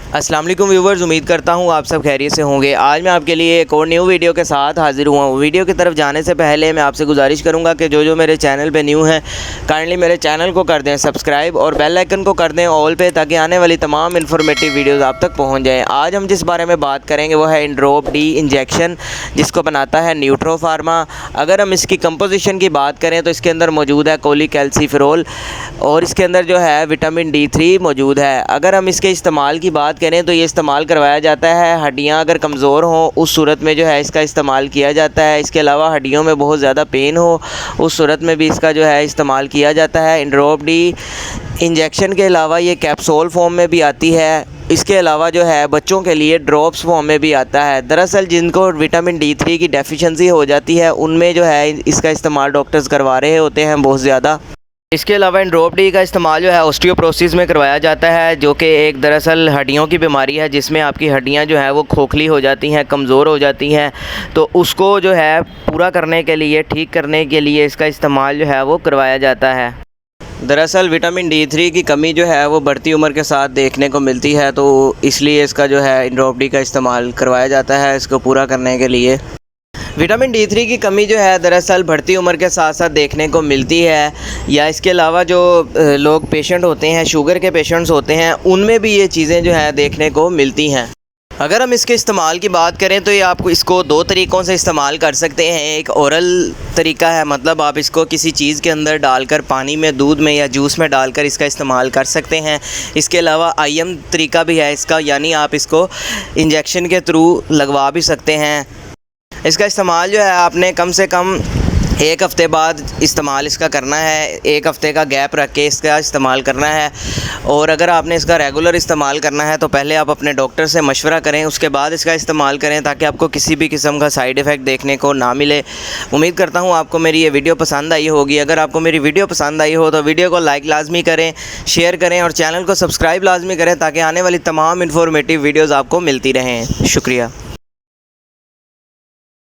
अस्सलाम वालेकुम व्यूवर्स, उम्मीद करता हूँ आप सब खैरियत से होंगे। आज मैं आपके लिए एक और न्यू वीडियो के साथ हाज़िर हुआ हूँ। वीडियो की तरफ जाने से पहले मैं आपसे गुजारिश करूँगा कि जो मेरे चैनल पे न्यू हैं काइंडली मेरे चैनल को कर दें सब्सक्राइब और बेल आइकन को कर दें ऑल पे, ताकि आने वाली तमाम इन्फॉर्मेटिव वीडियोज़ आप तक पहुँच जाएँ। आज हम जिस बारे में बात करेंगे वो है इंड्रोप डी इंजेक्शन, जिसको बनाता है न्यूट्रो फार्मा। अगर हम इसकी कंपोजिशन की बात करें तो इसके अंदर मौजूद है कोलीकैल्सीफेरॉल और इसके अंदर जो है विटामिन D3 मौजूद है। अगर हम इसके इस्तेमाल की बात करें तो ये इस्तेमाल करवाया जाता है हड्डियां अगर कमज़ोर हों उस सूरत में जो है इसका इस्तेमाल किया जाता है। इसके अलावा हड्डियों में बहुत ज़्यादा पेन हो उस सूरत में भी इसका जो है इस्तेमाल किया जाता है। इंड्रोप डी इंजेक्शन के अलावा ये कैप्सूल फॉर्म में भी आती है। इसके अलावा जो है बच्चों के लिए ड्रॉप्स फॉर्म में भी आता है। दरअसल जिनको विटामिन D3 की डेफिशिएंसी हो जाती है उनमें जो है इसका इस्तेमाल डॉक्टर्स करवा रहे होते हैं बहुत ज़्यादा। इसके अलावा इंड्रोप डी का इस्तेमाल जो है ऑस्टियोपोरोसिस में करवाया जाता है, जो कि एक दरअसल हड्डियों की बीमारी है जिसमें आपकी हड्डियां जो है वो खोखली हो जाती हैं, कमज़ोर हो जाती हैं। तो उसको जो है पूरा करने के लिए, ठीक करने के लिए इसका इस्तेमाल जो है वो करवाया जाता है। दरअसल विटामिन D3 की कमी जो है वो बढ़ती उम्र के साथ देखने को मिलती है, तो इसलिए इसका जो है इंड्रोप डी का इस्तेमाल करवाया जाता है इसको पूरा करने के लिए। विटामिन D3 की कमी जो है दरअसल बढ़ती उम्र के साथ साथ देखने को मिलती है, या इसके अलावा जो लोग पेशेंट होते हैं, शुगर के पेशेंट्स होते हैं, उनमें भी ये चीज़ें जो है देखने को मिलती हैं। अगर हम इसके इस्तेमाल की बात करें तो ये आपको इसको दो तरीक़ों से इस्तेमाल कर सकते हैं। एक ओरल तरीका है, मतलब आप इसको किसी चीज़ के अंदर डालकर, पानी में, दूध में या जूस में डालकर इसका इस्तेमाल कर सकते हैं। इसके अलावा IM तरीका भी है इसका, यानी आप इसको इंजेक्शन के थ्रू लगवा भी सकते हैं। इसका इस्तेमाल जो है आपने कम से कम 1 हफ़्ते बाद इस्तेमाल इसका करना है, 1 हफ़्ते का गैप रख के इसका इस्तेमाल करना है। और अगर आपने इसका रेगुलर इस्तेमाल करना है तो पहले आप अपने डॉक्टर से मशवरा करें, उसके बाद इसका इस्तेमाल करें, ताकि आपको किसी भी किस्म का साइड इफ़ेक्ट देखने को ना मिले। उम्मीद करता हूँ आपको मेरी ये वीडियो पसंद आई होगी। अगर आपको मेरी वीडियो पसंद आई हो तो वीडियो को लाइक लाजमी करें, शेयर करें और चैनल को सब्सक्राइब लाजमी करें, ताकि आने वाली तमाम इन्फॉर्मेटिव वीडियोज़ आपको मिलती रहें। शुक्रिया।